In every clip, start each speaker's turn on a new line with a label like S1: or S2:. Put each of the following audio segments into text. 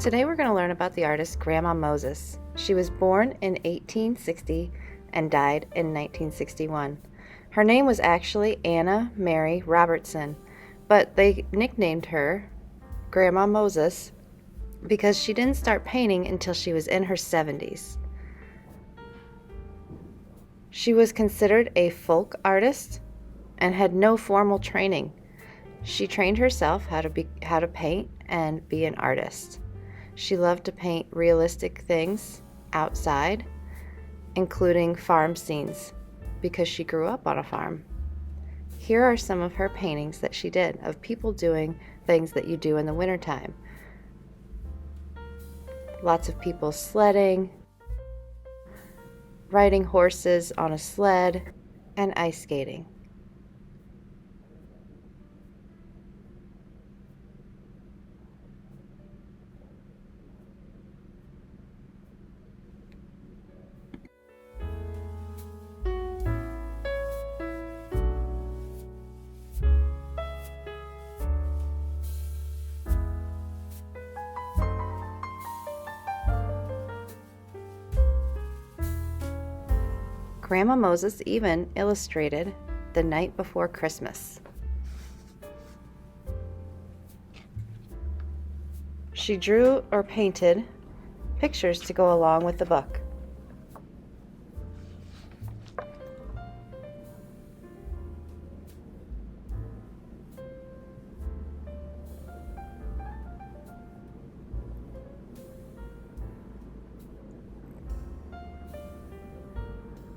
S1: Today we're going to learn about the artist Grandma Moses. She was born in 1860 and died in 1961. Her name was actually Anna Mary Robertson, but they nicknamed her Grandma Moses because she didn't start painting until she was in her 70s. She was considered a folk artist and had no formal training. She trained herself how to paint and be an artist. She loved to paint realistic things outside, including farm scenes, because she grew up on a farm. Here are some of her paintings that she did of people doing things that you do in the wintertime. Lots of people sledding, riding horses on a sled, and ice skating. Grandma Moses even illustrated The Night Before Christmas. She drew or painted pictures to go along with the book.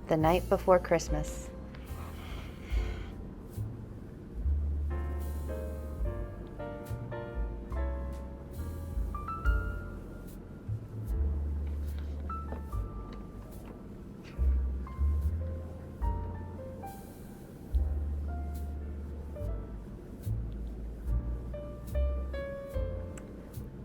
S1: The Night Before Christmas.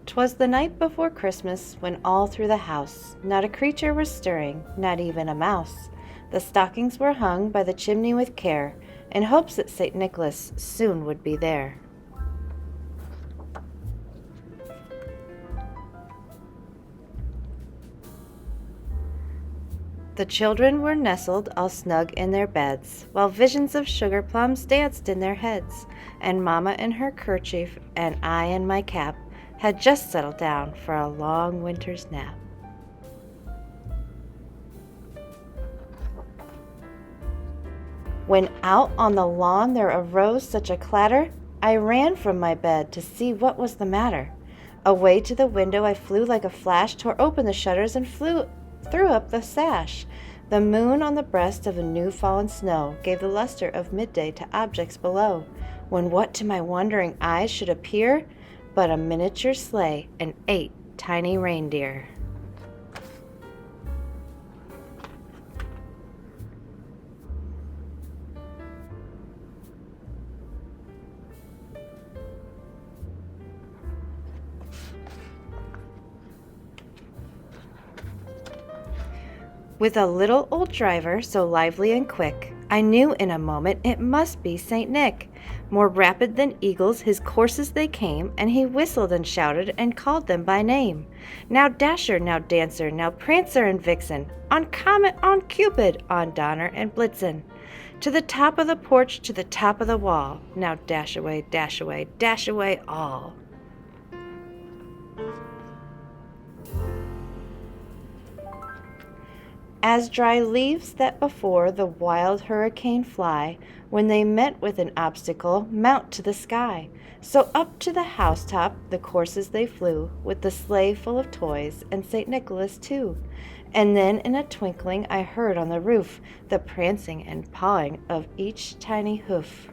S1: "'Twas the night before Christmas, when all through the house not a creature was stirring, not even a mouse. The stockings were hung by the chimney with care, in hopes that St. Nicholas soon would be there. The children were nestled all snug in their beds, while visions of sugar plums danced in their heads, and Mamma in her kerchief and I in my cap had just settled down for a long winter's nap. When out on the lawn there arose such a clatter, I ran from my bed to see what was the matter. Away to the window I flew like a flash, tore open the shutters and threw up the sash. The moon on the breast of a new fallen snow gave the luster of midday to objects below, when what to my wondering eyes should appear but a miniature sleigh and 8 tiny reindeer. With a little old driver so lively and quick, I knew in a moment it must be St. Nick. More rapid than eagles his coursers they came, and he whistled and shouted and called them by name. Now Dasher, now Dancer, now Prancer and Vixen, on Comet, on Cupid, on Donner and Blitzen. To the top of the porch, to the top of the wall, now dash away, all. As dry leaves that before the wild hurricane fly, when they met with an obstacle, mount to the sky, so up to the housetop the coursers they flew, with the sleigh full of toys, and St. Nicholas too. And then in a twinkling I heard on the roof the prancing and pawing of each tiny hoof.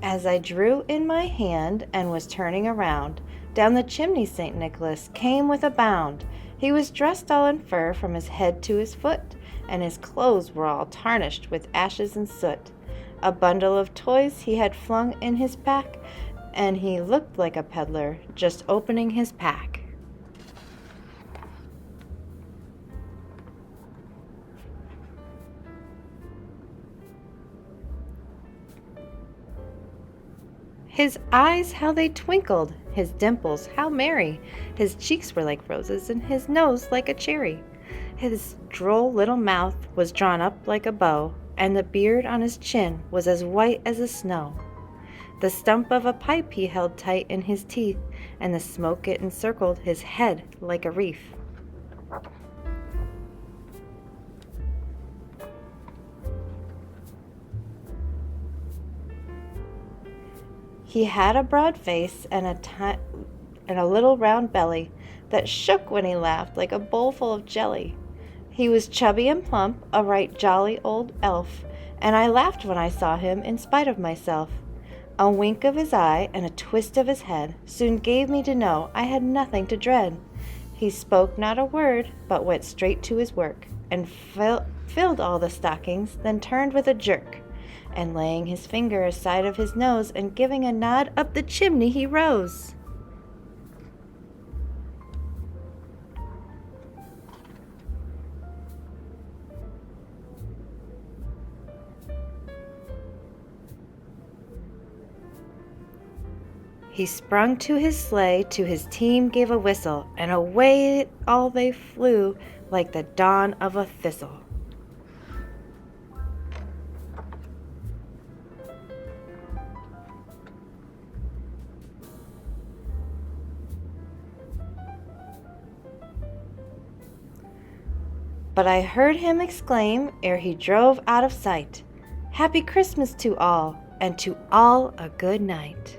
S1: As I drew in my hand and was turning around, down the chimney St. Nicholas came with a bound. He was dressed all in fur from his head to his foot, and his clothes were all tarnished with ashes and soot. A bundle of toys he had flung in his pack, and he looked like a peddler just opening his pack. His eyes, how they twinkled, his dimples, how merry, his cheeks were like roses, and his nose like a cherry. His droll little mouth was drawn up like a bow, and the beard on his chin was as white as the snow. The stump of a pipe he held tight in his teeth, and the smoke it encircled his head like a wreath. He had a broad face and a little round belly that shook when he laughed like a bowl full of jelly. He was chubby and plump, a right jolly old elf, and I laughed when I saw him in spite of myself. A wink of his eye and a twist of his head soon gave me to know I had nothing to dread. He spoke not a word, but went straight to his work, and filled all the stockings, then turned with a jerk, and laying his finger aside of his nose and giving a nod up the chimney he rose. He sprung to his sleigh, to his team gave a whistle, and away all they flew like the dawn of a thistle. But I heard him exclaim, ere he drove out of sight, "Happy Christmas to all, and to all a good night."